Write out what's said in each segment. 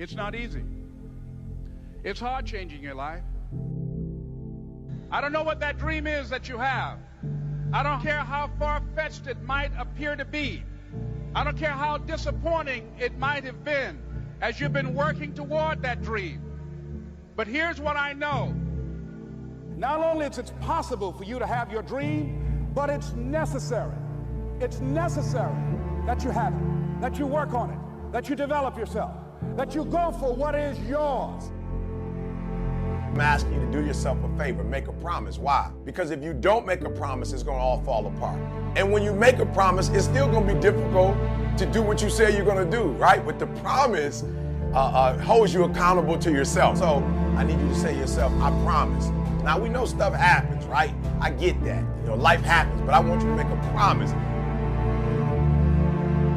It's not easy. It's hard changing your life. I don't know what that dream is that you have. I don't care how far-fetched it might appear to be. I don't care how disappointing it might have been as you've been working toward that dream. But here's what I know. Not only is it possible for you to have your dream, but it's necessary. It's necessary that you have it, that you work on it, that you develop yourself, that you go for what is yours. I'm asking you to do yourself a favor, make a promise. Why? Because if you don't make a promise, it's gonna all fall apart. And when you make a promise, it's still gonna be difficult to do what you say you're gonna do, right? But the promise holds you accountable to yourself. So I need you to say to yourself, I promise. Now we know stuff happens, right? I get that. You know, life happens, but I want you to make a promise.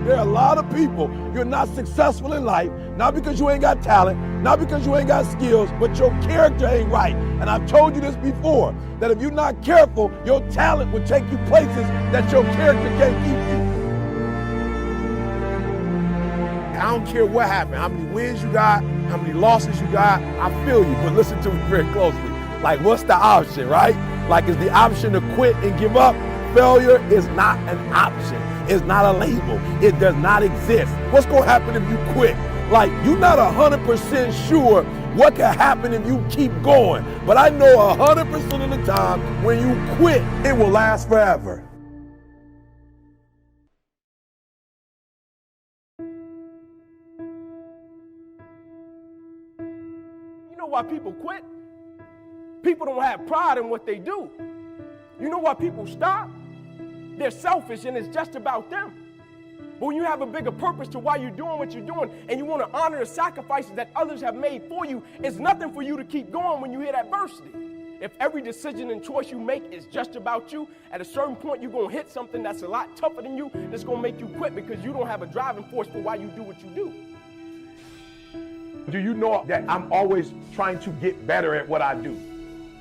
There are a lot of people, you're not successful in life, not because you ain't got talent, not because you ain't got skills, but your character ain't right. And I've told you this before, that if you're not careful, your talent will take you places that your character can't keep you. I don't care what happened, how many wins you got, how many losses you got, I feel you, but listen to me very closely. Like, what's the option, right? Like, is the option to quit and give up? Failure is not an option. It's not a label. It does not exist. What's gonna happen if you quit? Like, you're not 100% sure what can happen if you keep going. But I know 100% of the time, when you quit, it will last forever. You know why people quit? People don't have pride in what they do. You know why people stop? They're selfish and it's just about them. But when you have a bigger purpose to why you're doing what you're doing and you want to honor the sacrifices that others have made for you, it's nothing for you to keep going when you hit adversity. If every decision and choice you make is just about you, at a certain point you're going to hit something that's a lot tougher than you that's going to make you quit because you don't have a driving force for why you do what you do. Do you know that I'm always trying to get better at what I do?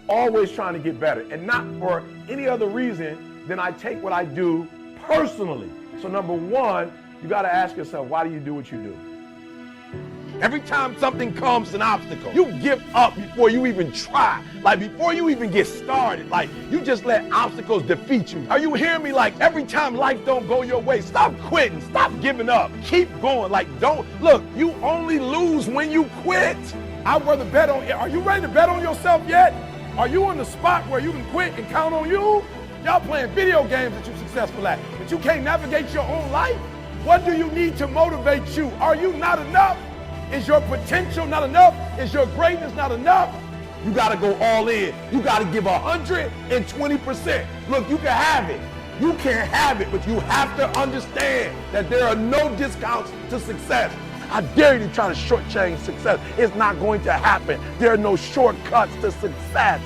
Always trying to get better, and not for any other reason than I take what I do personally. So number one, you gotta ask yourself, why do you do what you do? Every time something comes, an obstacle, you give up before you even try. Like, before you even get started, like, you just let obstacles defeat you. Are you hearing me? Like, every time life don't go your way, stop quitting, stop giving up, keep going. Like, look, you only lose when you quit. I'd rather bet on, are you ready to bet on yourself yet? Are you in the spot where you can quit and count on you? Y'all playing video games that you're successful at, but you can't navigate your own life? What do you need to motivate you? Are you not enough? Is your potential not enough? Is your greatness not enough? You gotta go all in. You gotta give 120%. Look, you can have it. You can have it, but you have to understand that there are no discounts to success. I dare you to try to shortchange success. It's not going to happen. There are no shortcuts to success.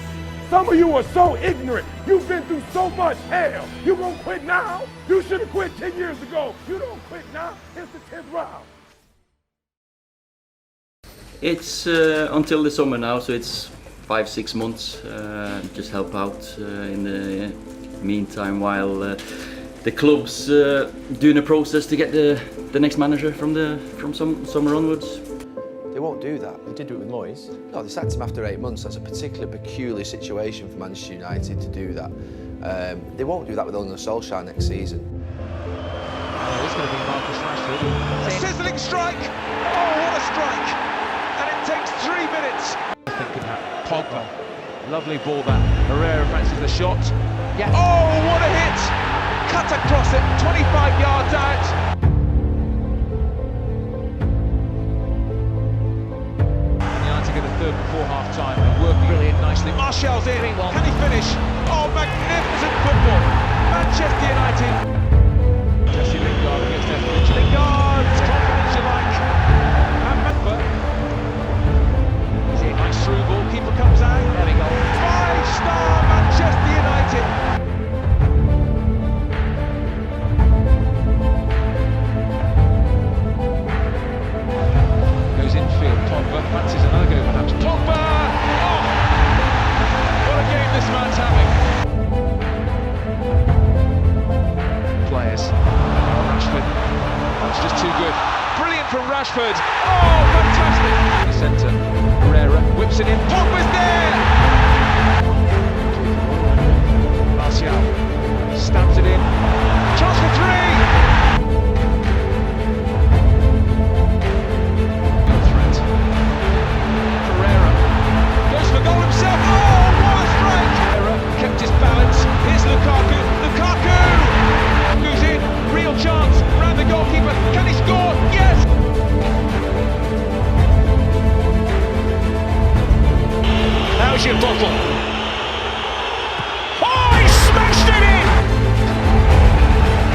Some of you are so ignorant. You've been through so much hell. You gonna quit now? You should have quit 10 years ago. You don't quit now. It's the 10th round. It's until the summer now, so it's 5-6 months. Just help out in the meantime while the club's doing a process to get the next manager from summer onwards. They won't do that. They did it with Moyes. No, they sacked him after 8 months. That's a particularly peculiar situation for Manchester United to do that. They won't do that with Ole Gunnar Solskjaer next season. Oh, it's going to be Marcus Rashford. A sizzling strike! Oh, what a strike! And it takes 3 minutes. Thinking about Pogba. Lovely ball that. Herrera fancies the shot. Yeah. Oh, what a hit! Cut across it, 25 yards out. Get a third before half-time and working brilliant nicely. Martial's in. Can he finish? Oh, magnificent football. Manchester United. Jesse Lingard against Etheridge. Lingard, as confident as you like. And Manford. Nice through ball. Keeper comes out. There we go. 5-star Manchester United. Goes infield. Pogba fancies another go perhaps. Pogba! Oh! What a game this man's having. Players. Rashford. That's just too good. brilliant from Rashford. Oh, fantastic! The centre, Herrera whips it in. Pogba's there. Martial stabs it in. Chance for three. Good threat. Herrera goes for goal himself. Oh, what a strike! Herrera kept his balance. Here's Lukaku. Lukaku! Lukaku's in. Real chance. Round the goalkeeper. Can he score? Yes! How's your bottle? Oh, he smashed it in!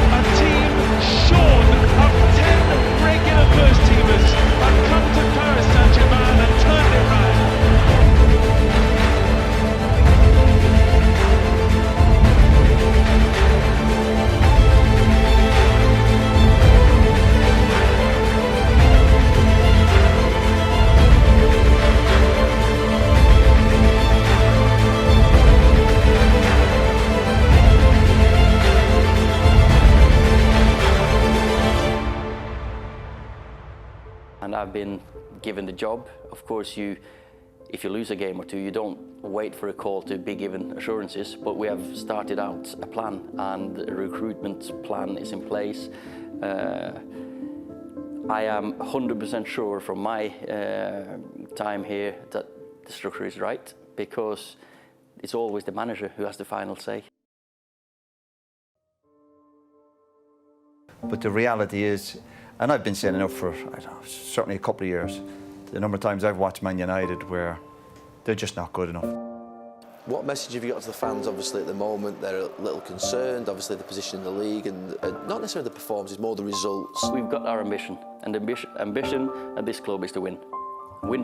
A team shorn of 10 regular first teamers have come to Paris Saint-Germain and turned it round. And I've been given the job. Of course, if you lose a game or two, you don't wait for a call to be given assurances, but we have started out a plan, and a recruitment plan is in place. I am 100% sure from my time here that the structure is right, because it's always the manager who has the final say. But the reality is, and I've been saying enough for, I don't know, certainly a couple of years, the number of times I've watched Man United where they're just not good enough. What message have you got to the fans? Obviously at the moment they're a little concerned, obviously the position in the league, and not necessarily the performances, more the results. We've got our ambition, and the ambition at this club is to win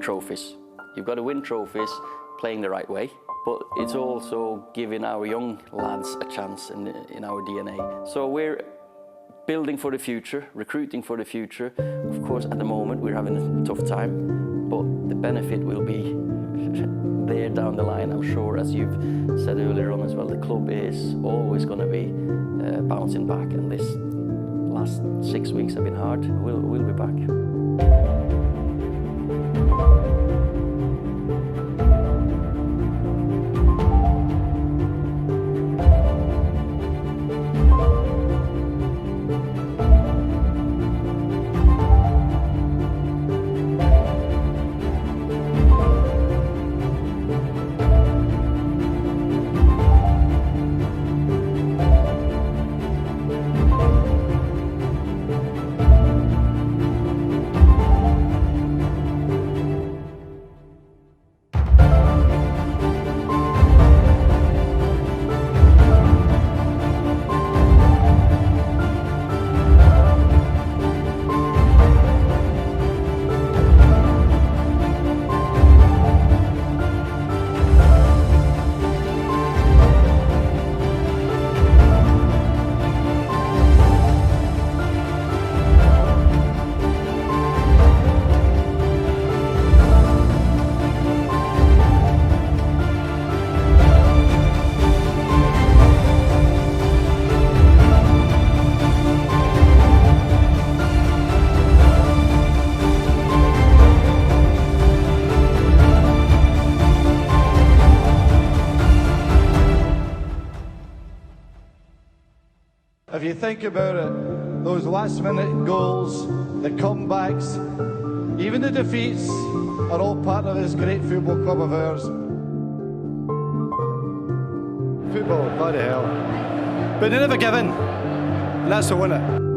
trophies. You've got to win trophies playing the right way, but it's also giving our young lads a chance in our DNA. So we're building for the future, recruiting for the future. Of course, at the moment we're having a tough time, but the benefit will be there down the line, I'm sure. As you've said earlier on as well, the club is always going to be bouncing back, and this last 6 weeks have been hard. We'll be back. If you think about it, those last-minute goals, the comebacks, even the defeats are all part of this great football club of ours. Football, bloody hell. But they never give in, and that's the winner.